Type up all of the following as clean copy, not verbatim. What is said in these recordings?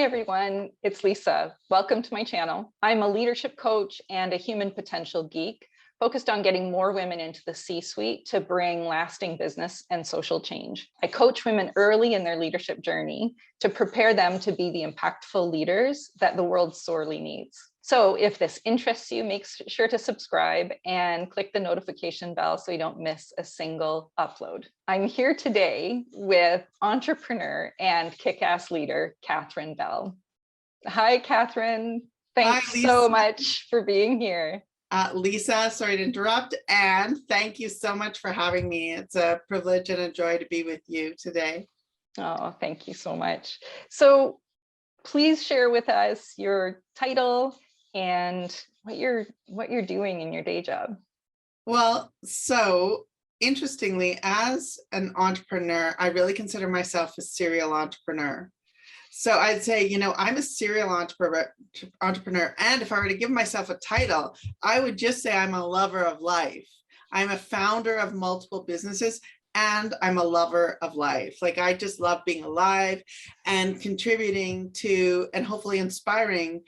everyone, it's Lisa. Welcome to my channel. I'm a leadership coach and a human potential geek focused on getting more women into the C-suite to bring lasting business and social change. I coach women early in their leadership journey to prepare them to be the impactful leaders that the world sorely needs. So if this interests you, make sure to subscribe and click the notification bell so you don't miss a single upload. I'm here today with entrepreneur and kick-ass leader, Catherine Bell. Hi, Catherine. Thanks so much for being here. Lisa, sorry to interrupt, and thank you so much for having me. It's a privilege and a joy to be with you today. Oh, thank you so much. So please share with us your title and what you're doing in your day job. Well, so interestingly, as an entrepreneur, I really consider myself a serial entrepreneur. So I'd say, I'm a serial entrepreneur. And if I were to give myself a title, I would just say I'm a lover of life. I'm a founder of multiple businesses, and I'm a lover of life. Like, I just love being alive and contributing to, and hopefully inspiring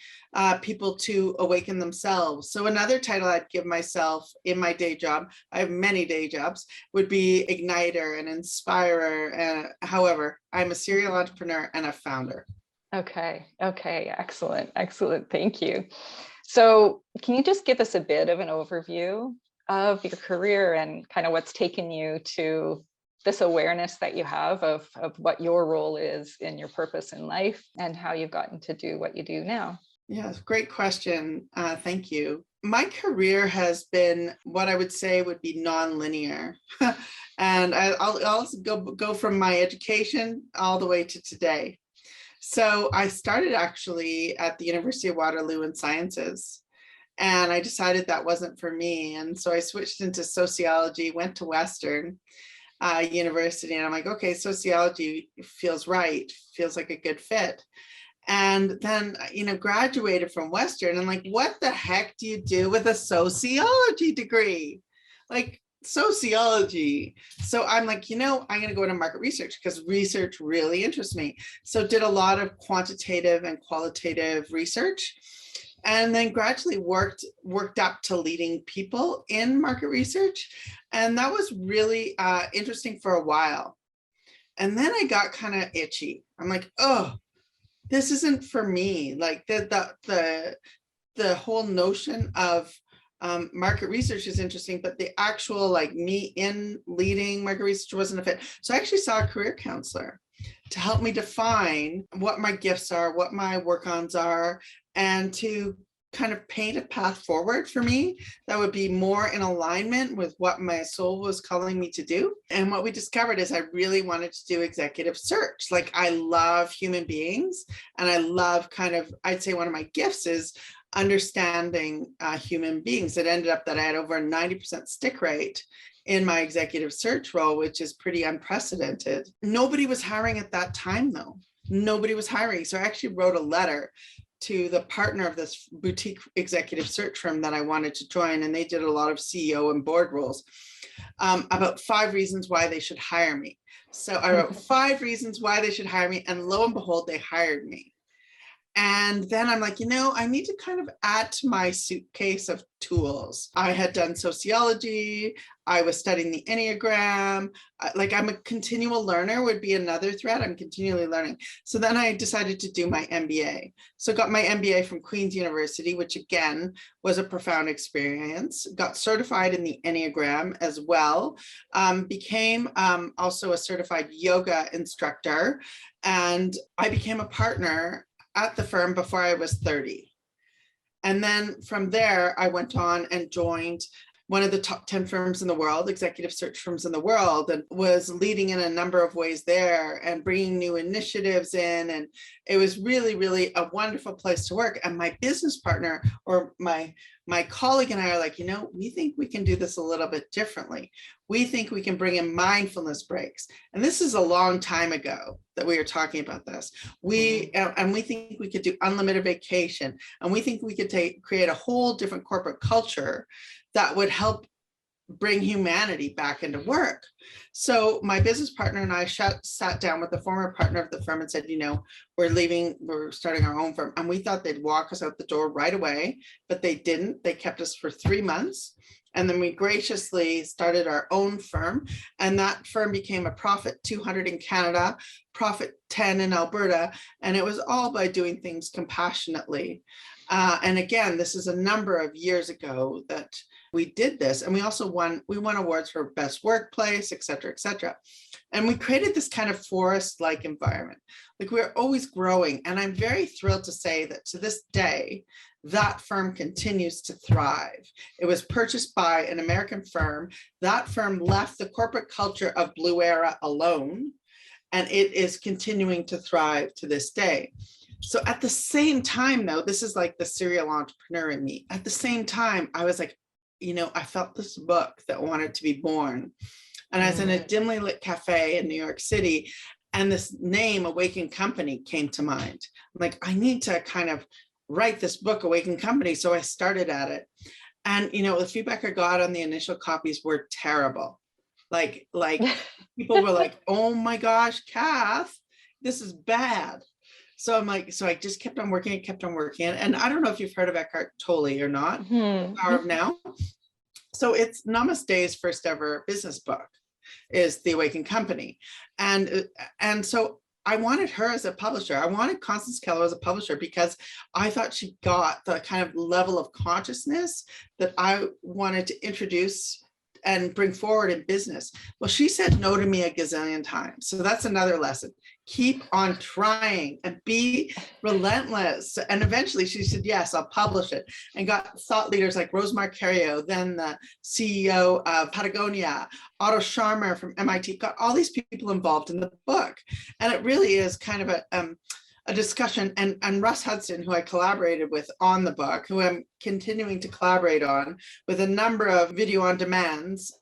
people to awaken themselves. So another title I'd give myself in my day job, I have many day jobs, would be igniter and inspirer. However, I'm a serial entrepreneur and a founder. Okay, excellent. Thank you. So can you just give us a bit of an overview of your career and kind of what's taken you to this awareness that you have of what your role is in your purpose in life and how you've gotten to do what you do now? Yes, great question. Thank you. My career has been what I would say would be non-linear. And I'll also go from my education all the way to today. So I started actually at the University of Waterloo in Sciences. And I decided that wasn't for me. And so I switched into sociology, went to Western University, and I'm like, okay, sociology feels right, feels like a good fit. And then, graduated from Western, and like, what the heck do you do with a sociology degree? Like, sociology. So I'm like, I'm going to go into market research because research really interests me. So did a lot of quantitative and qualitative research. And then gradually worked up to leading people in market research. And that was really interesting for a while. And then I got kind of itchy. I'm like, oh, this isn't for me. Like the whole notion of market research is interesting, but the actual me in leading market research wasn't a fit. So I actually saw a career counselor to help me define what my gifts are, what my work-ons are, and to kind of paint a path forward for me that would be more in alignment with what my soul was calling me to do. And what we discovered is I really wanted to do executive search. Like, I love human beings, and I love I'd say one of my gifts is understanding human beings. It ended up that I had over a 90% stick rate in my executive search role, which is pretty unprecedented. Nobody was hiring at that time, though. Nobody was hiring. So I actually wrote a letter to the partner of this boutique executive search firm that I wanted to join, and they did a lot of CEO and board roles, about 5 reasons why they should hire me. So I wrote 5 reasons why they should hire me, and lo and behold, they hired me. And then I'm like, I need to kind of add to my suitcase of tools. I had done sociology. I was studying the Enneagram. I'm a continual learner would be another thread. I'm continually learning. So then I decided to do my MBA. So got my MBA from Queen's University, which again was a profound experience. Got certified in the Enneagram as well. Became also a certified yoga instructor. And I became a partner at the firm before I was 30. And then from there, I went on and joined one of the top 10 firms in the world, executive search firms in the world, and was leading in a number of ways there and bringing new initiatives in. And it was really, really a wonderful place to work. And my business partner, or my colleague, and I are like, we think we can do this a little bit differently. We think we can bring in mindfulness breaks. And this is a long time ago that we were talking about this. And we think we could do unlimited vacation. And we think we could create a whole different corporate culture that would help bring humanity back into work. So my business partner and I sat down with the former partner of the firm and said, we're leaving, we're starting our own firm. And we thought they'd walk us out the door right away, but they didn't. They kept us for 3 months. And then we graciously started our own firm. And that firm became a profit 200 in Canada, profit 10 in Alberta. And it was all by doing things compassionately. And again, this is a number of years ago that we did this. And we also won awards for best workplace, et cetera, et cetera. And we created this kind of forest-like environment. Like, we're always growing. And I'm very thrilled to say that to this day, that firm continues to thrive. It was purchased by an American firm. That firm left the corporate culture of Blue Era alone, and it is continuing to thrive to this day. So at the same time, though, this is like the serial entrepreneur in me. At the same time, I was like, I felt this book that wanted to be born. And I was in a dimly lit cafe in New York City, and this name, Awaken Company, came to mind. I'm like, I need to kind of write this book, Awaken Company. So I started at it. And, the feedback I got on the initial copies were terrible. Like people were like, oh my gosh, Kath, this is bad. So I'm like, so I just kept on working. And I don't know if you've heard of Eckhart Tolle or not, Power of Now. So it's Namaste's first ever business book is The Awakened Company. And so I wanted her as a publisher. I wanted Constance Keller as a publisher because I thought she got the kind of level of consciousness that I wanted to introduce and bring forward in business. Well, she said no to me a gazillion times. So that's another lesson. Keep on trying and be relentless. And eventually she said, yes, I'll publish it, and got thought leaders like Rose Marcario, then the CEO of Patagonia, Otto Scharmer from MIT, got all these people involved in the book. And it really is kind of a discussion, and Russ Hudson, who I collaborated with on the book, who I'm continuing to collaborate on with a number of video on demands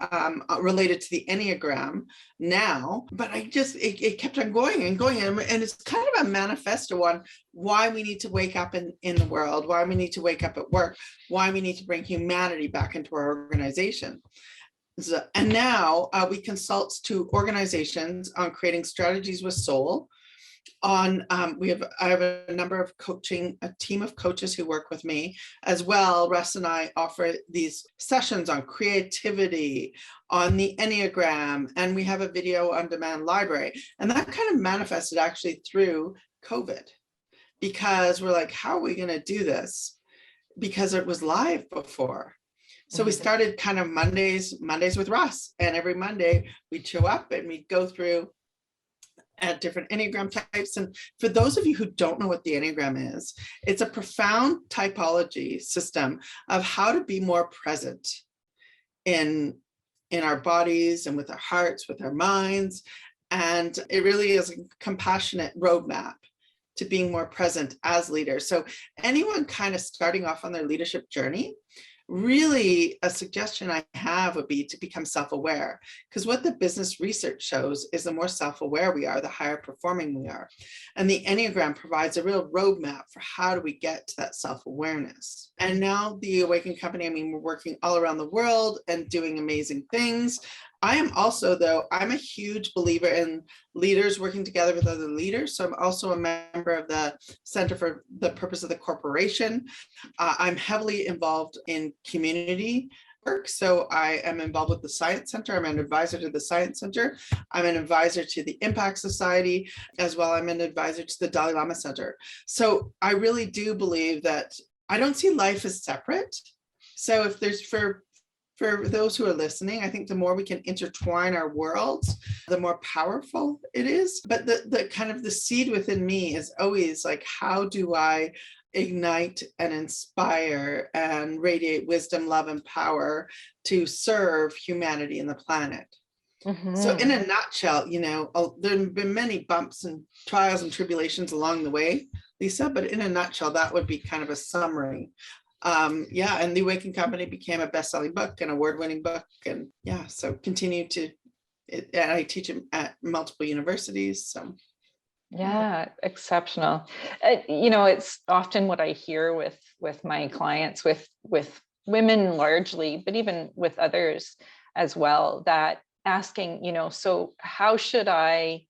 related to the Enneagram now. But it kept on going and going. And it's kind of a manifesto on why we need to wake up in the world, why we need to wake up at work, why we need to bring humanity back into our organization. And now we consult to organizations on creating strategies with soul. I have a team of coaches who work with me as well. Russ and I offer these sessions on creativity, on the Enneagram, and we have a video on demand library. And that kind of manifested actually through COVID, because we're like, how are we going to do this? Because it was live before. So we started kind of Mondays with Russ, and every Monday we'd show up and we'd go through at different Enneagram types. And for those of you who don't know what the Enneagram is, it's a profound typology system of how to be more present in our bodies and with our hearts, with our minds. And it really is a compassionate roadmap to being more present as leaders. So anyone kind of starting off on their leadership journey, really a suggestion I have would be to become self-aware, because what the business research shows is the more self-aware we are, the higher performing we are. And the Enneagram provides a real roadmap for how do we get to that self-awareness. And now the Awakened Company, we're working all around the world and doing amazing things. I am also, though, I'm a huge believer in leaders working together with other leaders. So I'm also a member of the Center for the Purpose of the Corporation. I'm heavily involved in community work. So I am involved with the Science Center. I'm an advisor to the Science Center. I'm an advisor to the Impact Society as well. I'm an advisor to the Dalai Lama Center. So I really do believe that I don't see life as separate. So if there's for those who are listening, I think the more we can intertwine our worlds, the more powerful it is. But the kind of the seed within me is always like, how do I ignite and inspire and radiate wisdom, love, and power to serve humanity and the planet? So in a nutshell, there have been many bumps and trials and tribulations along the way, Lisa, but in a nutshell, that would be kind of a summary. And the Awakened Company became a best-selling book, an award-winning book, and so continue to. And I teach at multiple universities. So exceptional. It's often what I hear with my clients with women largely, but even with others as well, that asking, so how should I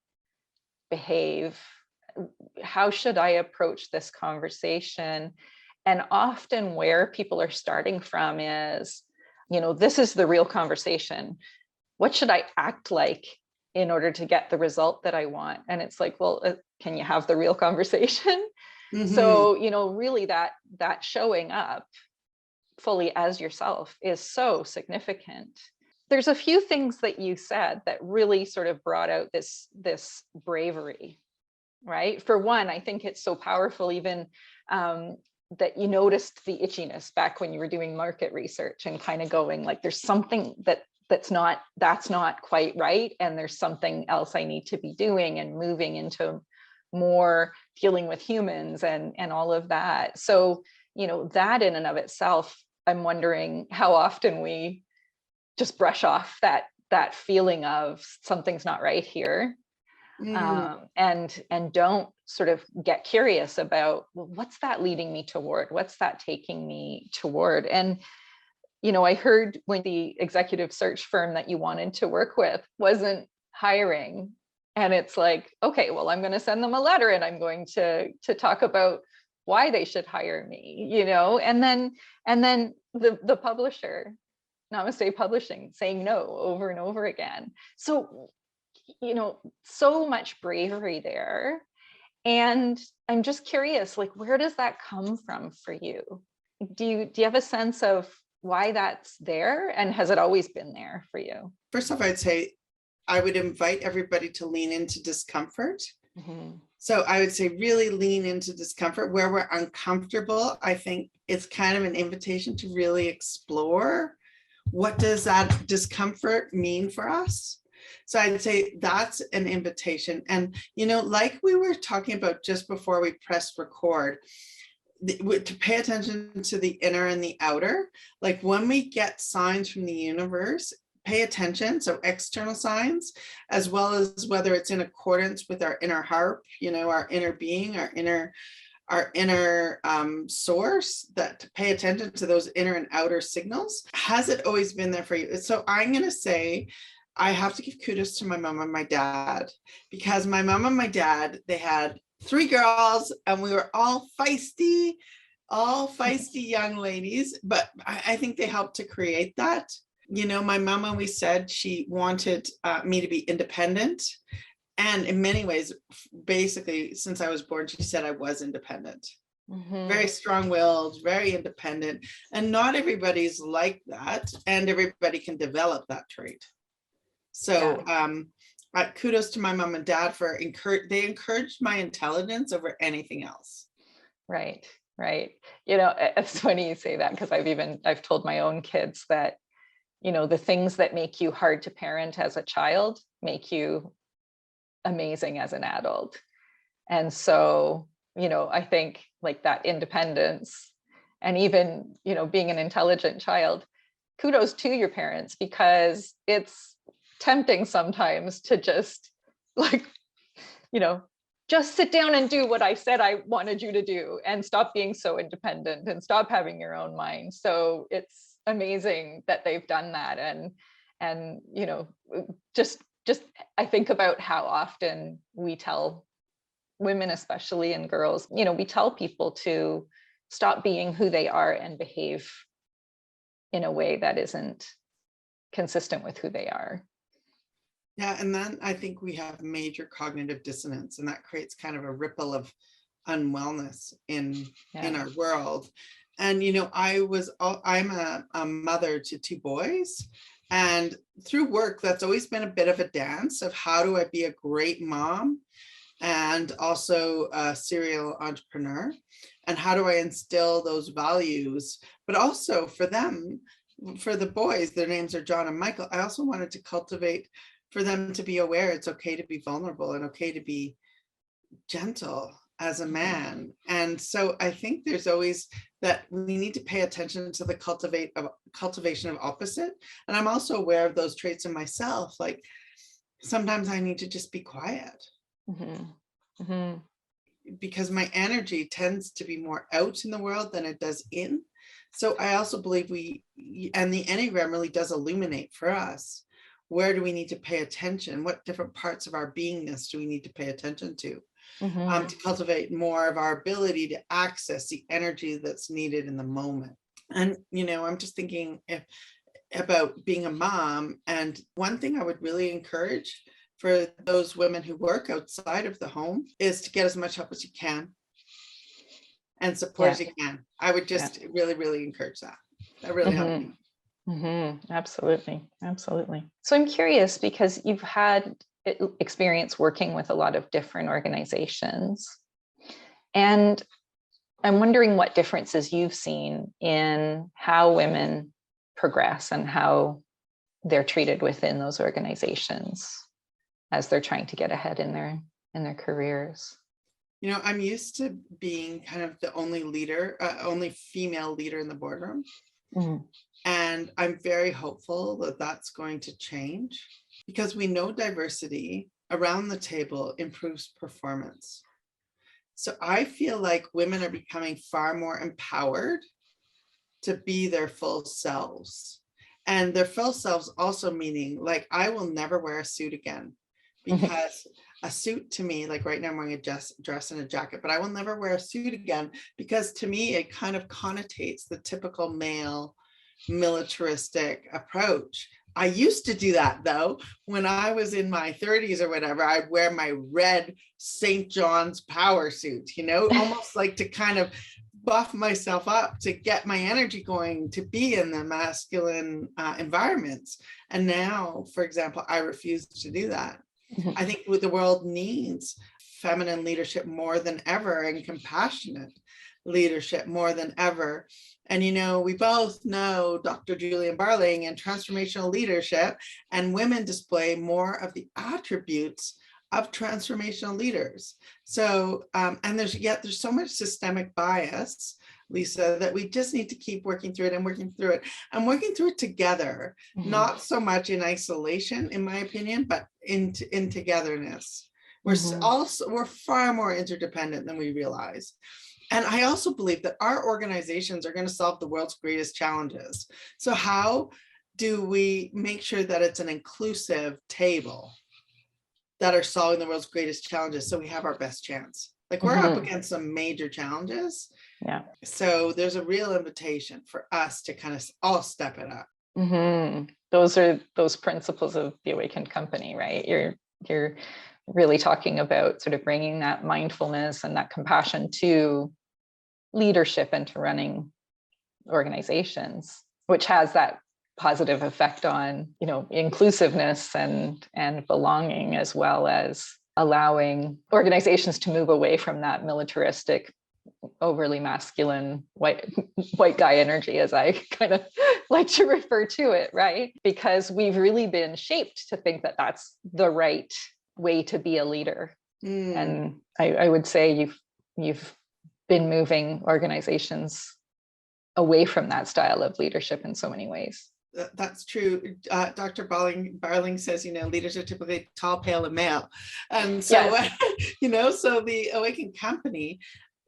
behave? How should I approach this conversation? And often where people are starting from is, this is the real conversation. What should I act like in order to get the result that I want? And it's like, well, can you have the real conversation? Mm-hmm. So, really that showing up fully as yourself is so significant. There's a few things that you said that really sort of brought out this bravery, right? For one, I think it's so powerful, even that you noticed the itchiness back when you were doing market research and kind of going like, there's something that's not quite right. And there's something else I need to be doing, and moving into more dealing with humans and all of that. So, that in and of itself, I'm wondering how often we just brush off that feeling of something's not right here. And don't sort of get curious about, well, what's that leading me toward? What's that taking me toward? And, I heard when the executive search firm that you wanted to work with wasn't hiring, and it's like, okay, well, I'm going to send them a letter and I'm going to talk about why they should hire me, and then the publisher, Namaste Publishing, saying no over and over again. So, so much bravery there. And I'm just curious, like, where does that come from for you? Do you have a sense of why that's there? And has it always been there for you? First off, I'd say I would invite everybody to lean into discomfort. Mm-hmm. So I would say really lean into discomfort where we're uncomfortable. I think it's kind of an invitation to really explore, what does that discomfort mean for us? So I'd say that's an invitation. And, like we were talking about just before we pressed record, to pay attention to the inner and the outer. Like when we get signs from the universe, pay attention. So external signs, as well as whether it's in accordance with our inner harp, our inner being, our inner source, that to pay attention to those inner and outer signals. Has it always been there for you? So I'm going to say, I have to give kudos to my mom and my dad, because my mom and my dad, they had 3 girls and we were all feisty young ladies, but I think they helped to create that. My mom always said she wanted me to be independent. And in many ways, basically, since I was born, she said I was independent. Mm-hmm. Very strong-willed, very independent. And not everybody's like that. And everybody can develop that trait. So kudos to my mom and dad for they encouraged my intelligence over anything else. Right. It's funny you say that, because I've told my own kids that, the things that make you hard to parent as a child make you amazing as an adult. And so, I think like that independence, and even, being an intelligent child, kudos to your parents, because it's tempting sometimes to just like, just sit down and do what I said I wanted you to do, and stop being so independent and stop having your own mind. So it's amazing that they've done that. And just I think about how often we tell women, especially, and girls, we tell people to stop being who they are and behave in a way that isn't consistent with who they are. Yeah, and then I think we have major cognitive dissonance, and that creates kind of a ripple of unwellness in our world. And I'm a mother to 2 boys, and through work, that's always been a bit of a dance of how do I be a great mom and also a serial entrepreneur, and how do I instill those values, but also for them, for the boys, their names are John and Michael. I also wanted to cultivate for them to be aware it's okay to be vulnerable and okay to be gentle as a man. And so I think there's always that we need to pay attention to the cultivation of opposite. And I'm also aware of those traits in myself. Like sometimes I need to just be quiet. Mm-hmm. Mm-hmm. because my energy tends to be more out in the world than it does in. So I also believe and the Enneagram really does illuminate for us, where do we need to pay attention? What different parts of our beingness do we need to pay attention to cultivate more of our ability to access the energy that's needed in the moment? And, I'm just thinking about being a mom. And one thing I would really encourage for those women who work outside of the home is to get as much help as you can and support as you can. I would just really, really encourage that. That really helped me. Absolutely. Absolutely. So I'm curious, because you've had experience working with a lot of different organizations, and I'm wondering what differences you've seen in how women progress and how they're treated within those organizations as they're trying to get ahead in their careers. I'm used to being kind of the only only female leader in the boardroom. And I'm very hopeful that that's going to change, because we know diversity around the table improves performance. So I feel like women are becoming far more empowered to be their full selves. And their full selves also meaning, like, I will never wear a suit again, because a suit to me, like right now I'm wearing a dress and a jacket, but I will never wear a suit again, because to me it kind of connotates the typical male militaristic approach. I used to do that though. When I was in my 30s or whatever, I'd wear my red St. John's power suit, almost like to kind of buff myself up to get my energy going, to be in the masculine environments. And now, for example, I refuse to do that. I think what the world needs feminine leadership more than ever, and compassionate leadership more than ever. And, we both know Dr. Julian Barling and transformational leadership, and women display more of the attributes of transformational leaders. So, and there's so much systemic bias, Lisa, that we just need to keep working through it and working through it together, not so much in isolation, in my opinion, but in togetherness. We're far more interdependent than we realize. And I also believe that our organizations are going to solve the world's greatest challenges. So how do we make sure that it's an inclusive table that are solving the world's greatest challenges, so we have our best chance? Like, we're up against some major challenges. Yeah. So there's a real invitation for us to kind of all step it up. Those are those principles of the awakened company, right? You're really talking about sort of bringing that mindfulness and that compassion to leadership and to running organizations, which has that positive effect on, inclusiveness and belonging, as well as allowing organizations to move away from that militaristic, overly masculine white guy energy, as I kind of like to refer to it, right? Because we've really been shaped to think that that's the right way to be a leader. And I would say you've been moving organizations away from that style of leadership in so many ways. That's true. Dr. Barling says, leaders are typically tall, pale, and male. And so, yes. So the Awakened Company,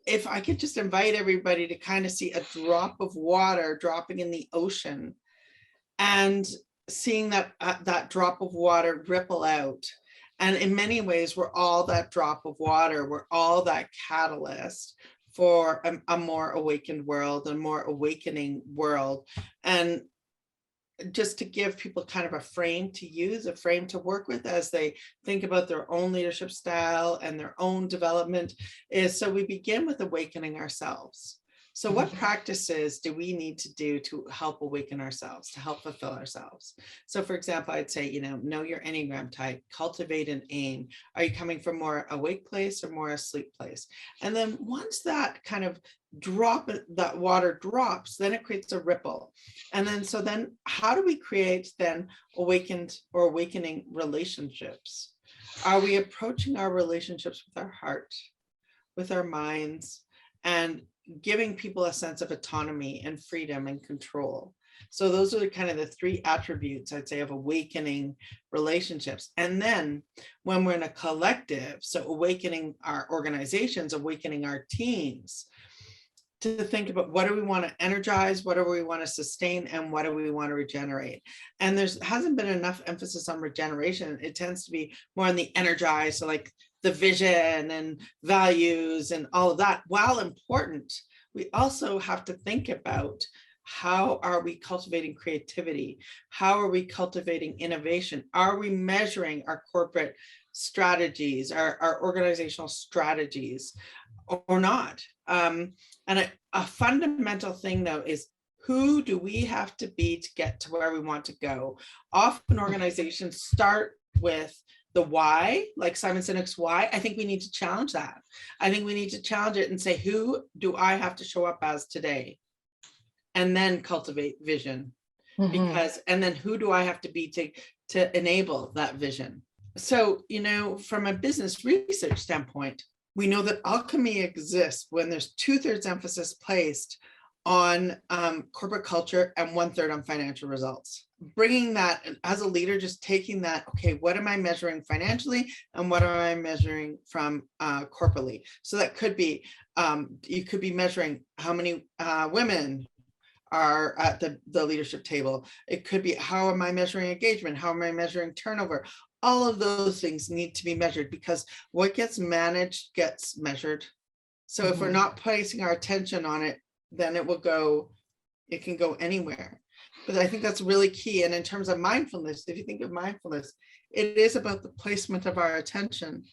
if I could just invite everybody to kind of see a drop of water dropping in the ocean, and seeing that drop of water ripple out. And in many ways, we're all that drop of water. We're all that catalyst for a more awakened world, a more awakening world. And just to give people kind of a frame to use, a frame to work with as they think about their own leadership style and their own development, is so we begin with awakening ourselves. So what practices do we need to do to help awaken ourselves, to help fulfill ourselves? So for example, I'd say, know your Enneagram type, cultivate an aim. Are you coming from more awake place or more asleep place? And then once that kind of that water drops, then it creates a ripple. And then how do we create then awakened or awakening relationships? Are we approaching our relationships with our heart, with our minds, and giving people a sense of autonomy and freedom and control? So those are kind of the three attributes, I'd say, of awakening relationships. And then when we're in a collective, so awakening our organizations, awakening our teams, to think about what do we want to energize, what do we want to sustain, and what do we want to regenerate. And there's hasn't been enough emphasis on regeneration. It tends to be more on the energize, so like the vision and values and all of that. While important, we also have to think about how are we cultivating creativity? How are we cultivating innovation? Are we measuring our corporate strategies, our organizational strategies, or not? And a fundamental thing, though, is who do we have to be to get to where we want to go? Often organizations start with the why, like Simon Sinek's why. I think we need to challenge that. I think we need to challenge it and say, who do I have to show up as today? And then cultivate vision. Because, and then who do I have to be to enable that vision? So, from a business research standpoint, we know that alchemy exists when there's 2/3 emphasis placed on corporate culture and 1/3 on financial results. Bringing that as a leader, just taking that, okay, what am I measuring financially and what am I measuring from corporately? So that could be, you could be measuring how many women are at the leadership table. It could be, how am I measuring engagement? How am I measuring turnover? All of those things need to be measured, because what gets managed gets measured. So if we're not placing our attention on it, then it can go anywhere. But I think that's really key. And in terms of mindfulness, if you think of mindfulness, it is about the placement of our attention.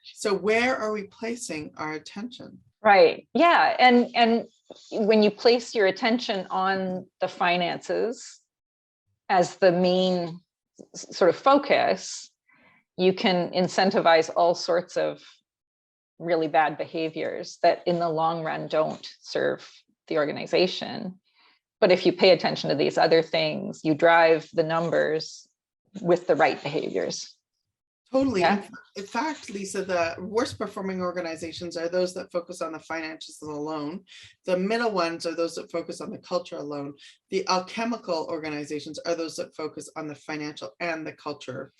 So where are we placing our attention? Right. Yeah. And when you place your attention on the finances as the main sort of focus, you can incentivize all sorts of really bad behaviors that in the long run don't serve the organization. But if you pay attention to these other things, you drive the numbers with the right behaviors. Totally. Yeah. In fact, Lisa, the worst performing organizations are those that focus on the finances alone. The middle ones are those that focus on the culture alone. The alchemical organizations are those that focus on the financial and the culture.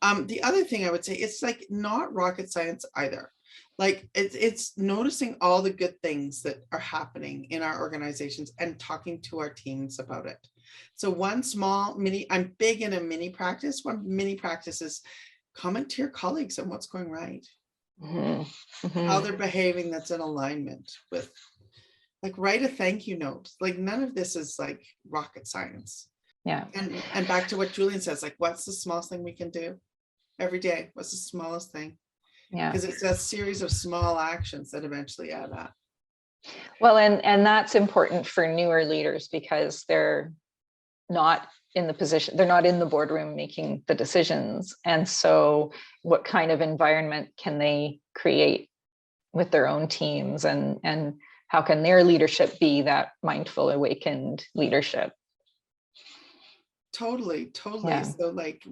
The other thing I would say, it's like not rocket science either. Like it's noticing all the good things that are happening in our organizations and talking to our teams about it. So one small mini, I'm big in a mini practice. One mini practice is comment to your colleagues on what's going right, how they're behaving that's in alignment with, like, write a thank you note. Like none of this is like rocket science. Yeah. And back to what Julian says, like, what's the smallest thing we can do every day? What's the smallest thing? Yeah. Because it's a series of small actions that eventually add up. Well, and that's important for newer leaders, because they're not in the position, they're not in the boardroom making the decisions. And so what kind of environment can they create with their own teams, and how can their leadership be that mindful, awakened leadership? Totally. Yeah. So like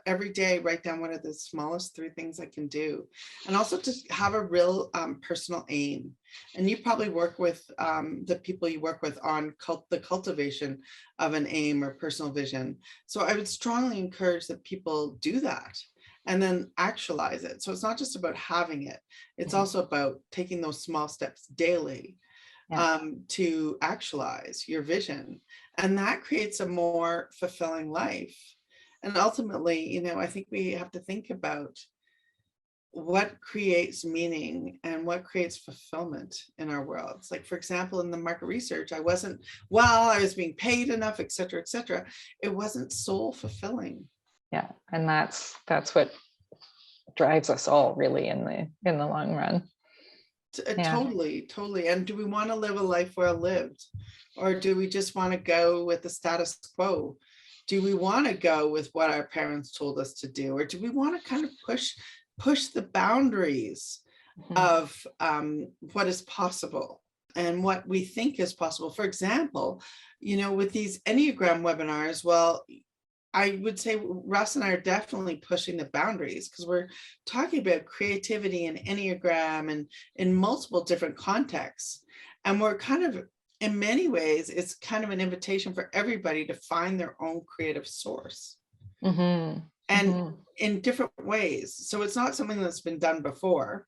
every day write down what are the smallest 3 things I can do, and also just have a real personal aim. And you probably work with the people you work with on the cultivation of an aim or personal vision. So I would strongly encourage that people do that and then actualize it. So it's not just about having it, it's also about taking those small steps daily to actualize your vision. And that creates a more fulfilling life. And ultimately, I think we have to think about what creates meaning and what creates fulfillment in our worlds. Like, for example, in the market research, I was being paid enough, et cetera, it wasn't soul fulfilling. Yeah. And that's what drives us all really in the long run. Totally. And do we want to live a life well lived, or do we just want to go with the status quo? Do we want to go with what our parents told us to do, or do we want to kind of push the boundaries of what is possible and what we think is possible? For example, with these Enneagram webinars, well, I would say Russ and I are definitely pushing the boundaries, because we're talking about creativity and Enneagram and in multiple different contexts. And we're kind of in many ways, it's kind of an invitation for everybody to find their own creative source. Mm-hmm. And Mm-hmm. in different ways. So it's not something that's been done before.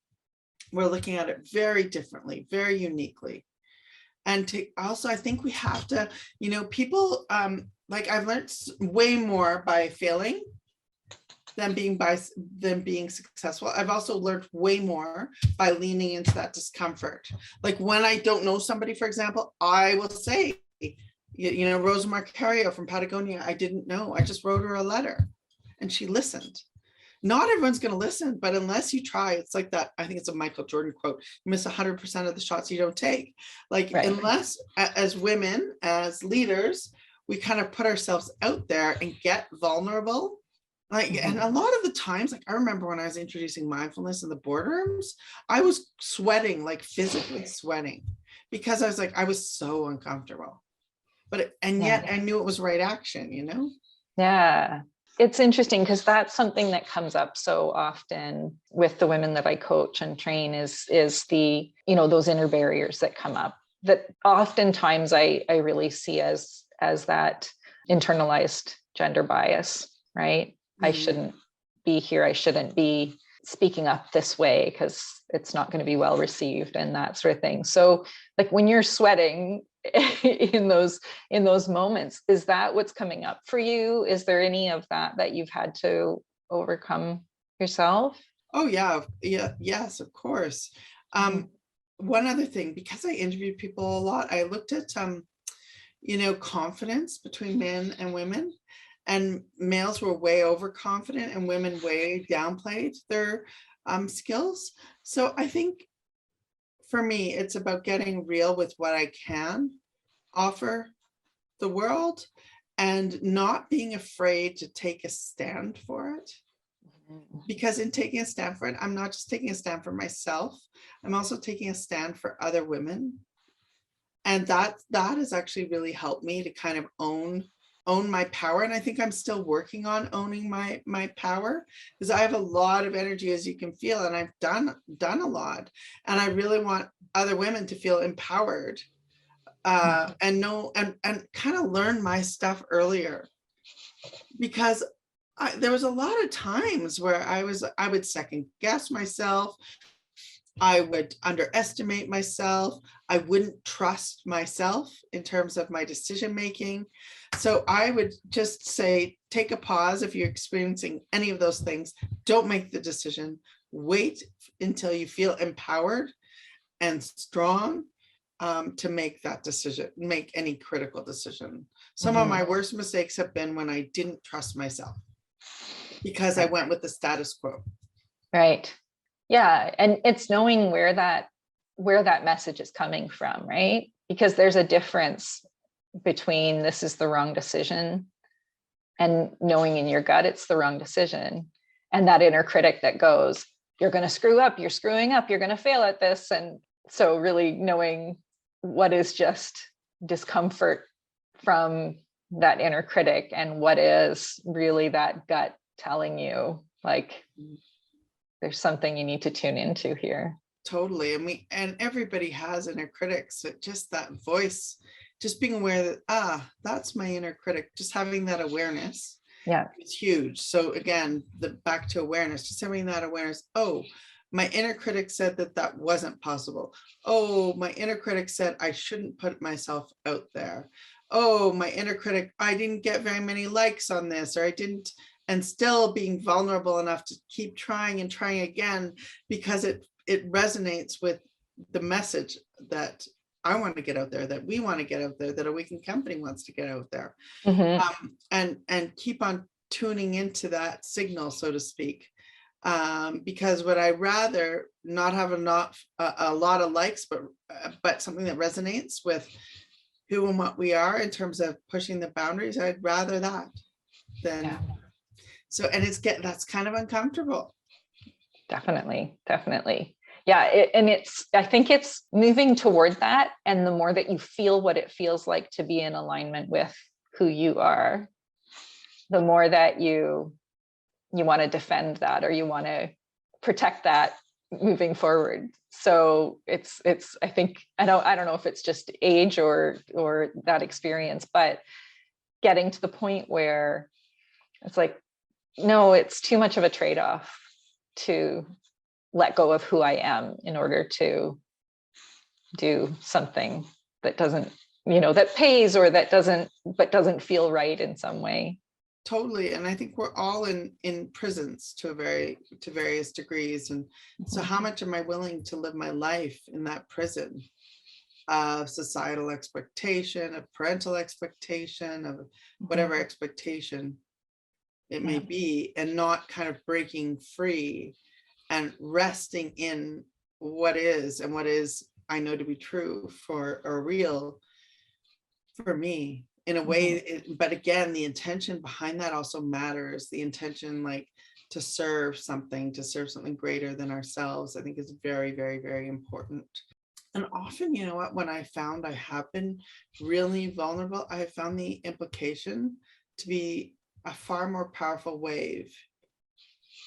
We're looking at it very differently, very uniquely. And to also, I think we have to, people, like I've learned way more by failing than being successful. I've also learned way more by leaning into that discomfort. Like when I don't know somebody, for example, I will say, Rosa Marcario from Patagonia, I didn't know. I just wrote her a letter and she listened. Not everyone's going to listen, but unless you try, it's like that. I think it's a Michael Jordan quote. You miss 100% of the shots you don't take. Like, right. Unless as women, as leaders, we kind of put ourselves out there and get vulnerable. Like, and a lot of the times, like I remember when I was introducing mindfulness in the boardrooms, I was sweating, like physically sweating, because I was so uncomfortable. But yet I knew it was right action, Yeah. It's interesting because that's something that comes up so often with the women that I coach and train is the, those inner barriers that come up that oftentimes I really see as that internalized gender bias, right? Mm-hmm. I shouldn't be here. I shouldn't be speaking up this way because it's not going to be well received and that sort of thing. So like when you're sweating in those moments, is that what's coming up for you? Is there any of that you've had to overcome yourself? Oh yeah. Yes, of course. One other thing, because I interviewed people a lot, I looked at confidence between men and women, and males were way overconfident and women way downplayed their skills. So I think for me, it's about getting real with what I can offer the world and not being afraid to take a stand for it. Because in taking a stand for it, I'm not just taking a stand for myself, I'm also taking a stand for other women. And that has actually really helped me to kind of own my power. And I think I'm still working on owning my power, because I have a lot of energy, as you can feel, and I've done a lot. And I really want other women to feel empowered and know and kind of learn my stuff earlier, because there was a lot of times where I would second guess myself. I would underestimate myself. I wouldn't trust myself in terms of my decision making. So I would just say, take a pause. If you're experiencing any of those things, don't make the decision. Wait until you feel empowered and strong to make that decision, make any critical decision. Some of my worst mistakes have been when I didn't trust myself because I went with the status quo. Right. Yeah. And it's knowing where that message is coming from, right? Because there's a difference between this is the wrong decision and knowing in your gut it's the wrong decision, and that inner critic that goes, you're going to screw up, you're screwing up, you're going to fail at this. And so really knowing what is just discomfort from that inner critic and what is really that gut telling you, like, there's something you need to tune into here. Totally. And everybody has inner critics. So just that voice, just being aware that, that's my inner critic, just having that awareness. Yeah. It's huge. So again, back to awareness, just having that awareness. Oh, my inner critic said that wasn't possible. Oh, my inner critic said I shouldn't put myself out there. Oh, my inner critic, I didn't get very many likes on this, or I didn't. And still being vulnerable enough to keep trying and trying again, because it resonates with the message that I want to get out there, that we want to get out there, that Awakened Company wants to get out there. And keep on tuning into that signal, so to speak. Because would I rather not have a lot of likes, but something that resonates with who and what we are in terms of pushing the boundaries? I'd rather that than. Yeah. So, and that's kind of uncomfortable. Definitely. Yeah. I think it's moving toward that. And the more that you feel what it feels like to be in alignment with who you are, the more that you want to defend that, or you want to protect that, moving forward. So it's I think I don't know if it's just age or that experience, but getting to the point where it's like, no, it's too much of a trade-off to let go of who I am in order to do something that doesn't, that pays or that doesn't feel right in some way. Totally. And I think we're all in prisons to various degrees. And so how much am I willing to live my life in that prison of societal expectation, of parental expectation, of whatever expectation it may be, and not kind of breaking free and resting in what is, and what is I know to be true for or real for me in a way. But again, the intention behind that also matters. The intention, like to serve something greater than ourselves, I think is very, very, very important. And often, you know what, when I found I have been really vulnerable, I have found the implication to be a far more powerful wave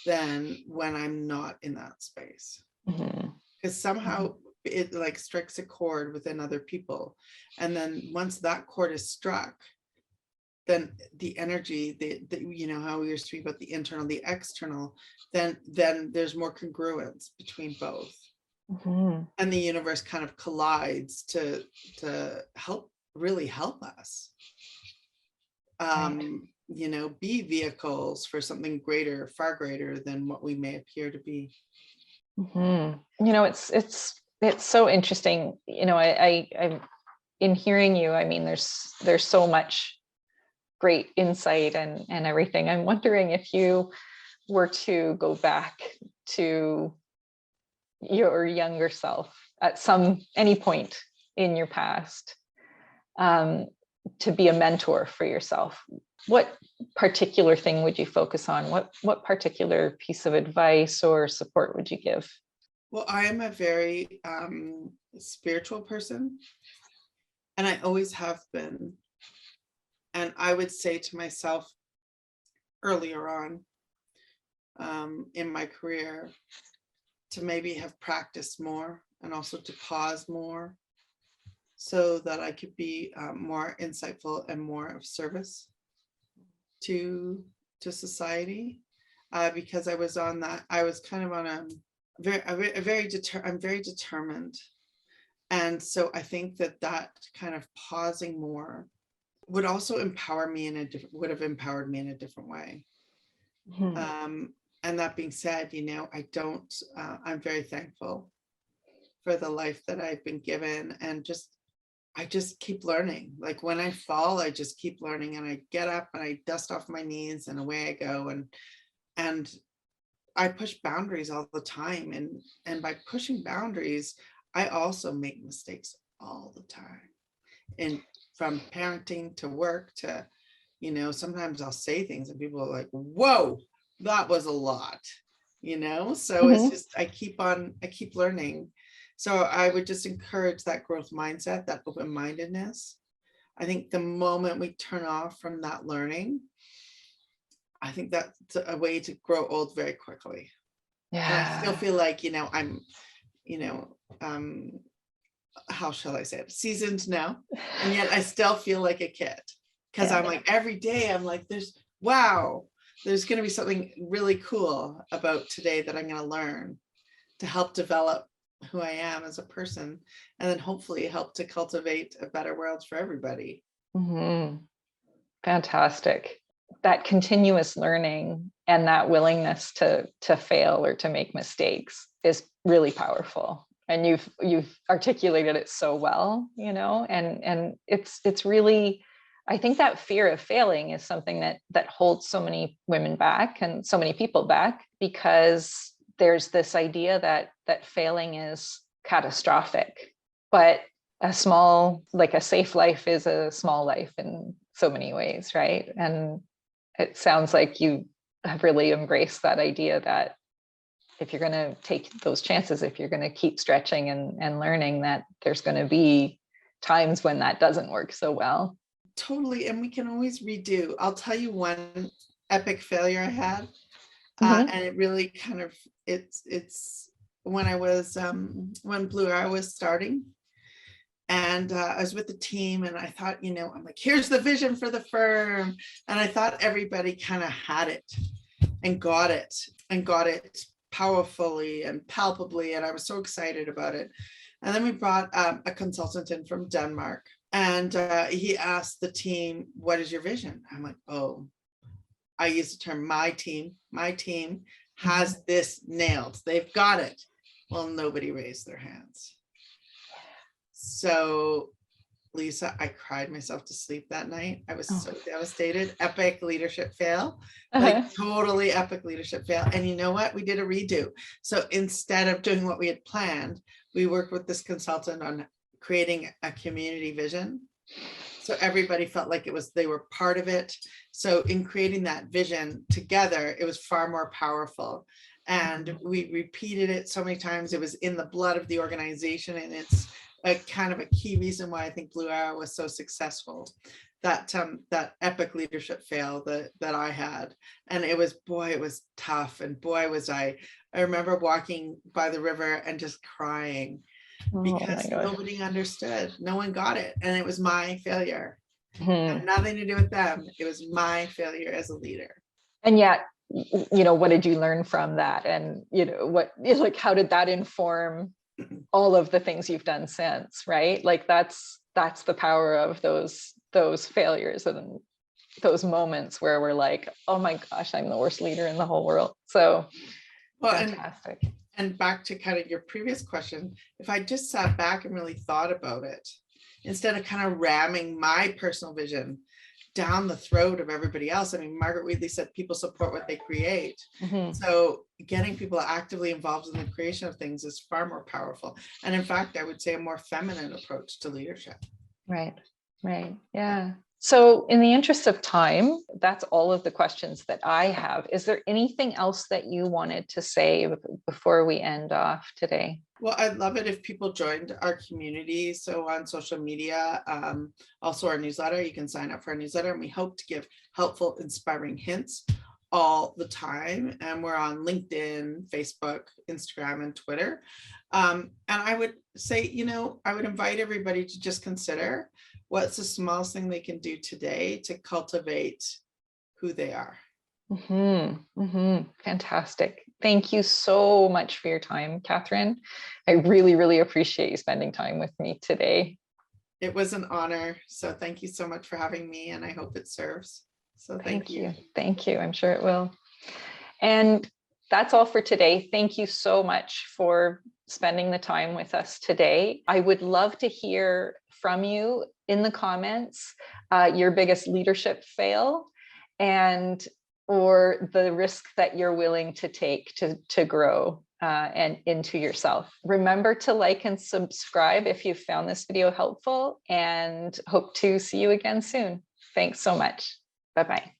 than when I'm not in that space. Because somehow it like strikes a chord within other people. And then once that chord is struck, then the energy, the how we were speaking about the internal, the external, then there's more congruence between both. And the universe kind of collides to really help us be vehicles for something greater, far greater than what we may appear to be. It's so interesting. I'm in hearing you. I mean, there's so much great insight and everything. I'm wondering if you were to go back to your younger self at any point in your past, to be a mentor for yourself, what particular thing would you focus on? What particular piece of advice or support would you give? Well, I am a very spiritual person, and I always have been. And I would say to myself earlier on in my career to maybe have practiced more, and also to pause more, so that I could be more insightful and more of service to society, because I was kind of on I'm very determined. And so I think that kind of pausing more would also empower me would have empowered me in a different way. And that being said, I'm very thankful for the life that I've been given, and I just keep learning. Like when I fall, I just keep learning, and I get up and I dust off my knees and away I go. And I push boundaries all the time. And by pushing boundaries, I also make mistakes all the time. And from parenting to work to, sometimes I'll say things and people are like, whoa, that was a lot, so it's just, I keep learning. So I would just encourage that growth mindset, that open-mindedness. I think the moment we turn off from that learning, I think that's a way to grow old very quickly. Yeah. And I still feel like, I'm, how shall I say it, seasoned now, and yet I still feel like a kid, because I'm like, every day I'm like, there's going to be something really cool about today that I'm going to learn to help develop who I am as a person, and then hopefully help to cultivate a better world for everybody. Fantastic. That continuous learning and that willingness to fail or to make mistakes is really powerful. And you've articulated it so well, and it's really, I think that fear of failing is something that holds so many women back and so many people back, because there's this idea that failing is catastrophic, but a safe life is a small life in so many ways, right? And it sounds like you have really embraced that idea that if you're going to take those chances, if you're going to keep stretching and learning, that there's going to be times when that doesn't work so well. Totally. And we can always redo. I'll tell you one epic failure I had. And it really kind of, it's when I was when Blue Arrow was starting. And I was with the team and I thought, I'm like, here's the vision for the firm. And I thought everybody kind of had it and got it powerfully and palpably. And I was so excited about it. And then we brought a consultant in from Denmark, and he asked the team, what is your vision? I'm like, oh, I use the term my team has this nailed. They've got it. Well, nobody raised their hands. So, Lisa, I cried myself to sleep that night. I was so devastated. Epic leadership fail, like totally epic leadership fail. And you know what? We did a redo. So instead of doing what we had planned, we worked with this consultant on creating a community vision. So everybody felt like they were part of it. So in creating that vision together, it was far more powerful. And we repeated it so many times. It was in the blood of the organization, and it's a kind of a key reason why I think Blue Arrow was so successful. That epic leadership fail that I had, and it was tough, and boy was I remember walking by the river and just crying because nobody understood, no one got it, and it was my failure. Had nothing to do with them. It was my failure as a leader. And yet, what did you learn from that? And how did that inform all of the things you've done since, right? Like that's the power of those failures and those moments where we're like, oh my gosh, I'm the worst leader in the whole world. So fantastic. And back to kind of your previous question, if I just sat back and really thought about it, instead of kind of ramming my personal vision down the throat of everybody else. I mean, Margaret Wylie said people support what they create. So getting people actively involved in the creation of things is far more powerful. And in fact, I would say a more feminine approach to leadership. Right. Yeah. So in the interest of time, that's all of the questions that I have. Is there anything else that you wanted to say before we end off today? Well, I'd love it if people joined our community. So on social media, also our newsletter, you can sign up for our newsletter, and we hope to give helpful, inspiring hints all the time. And we're on LinkedIn, Facebook, Instagram, and Twitter. And I would say, I would invite everybody to just consider what's the smallest thing they can do today to cultivate who they are. Fantastic. Thank you so much for your time, Catherine. I really, really appreciate you spending time with me today. It was an honor. So thank you so much for having me, and I hope it serves. So thank you. Thank you. I'm sure it will. And that's all for today. Thank you so much for spending the time with us today. I would love to hear from you in the comments, your biggest leadership fail, or the risk that you're willing to take to grow and into yourself. Remember to like and subscribe if you found this video helpful, and hope to see you again soon. Thanks so much. Bye-bye.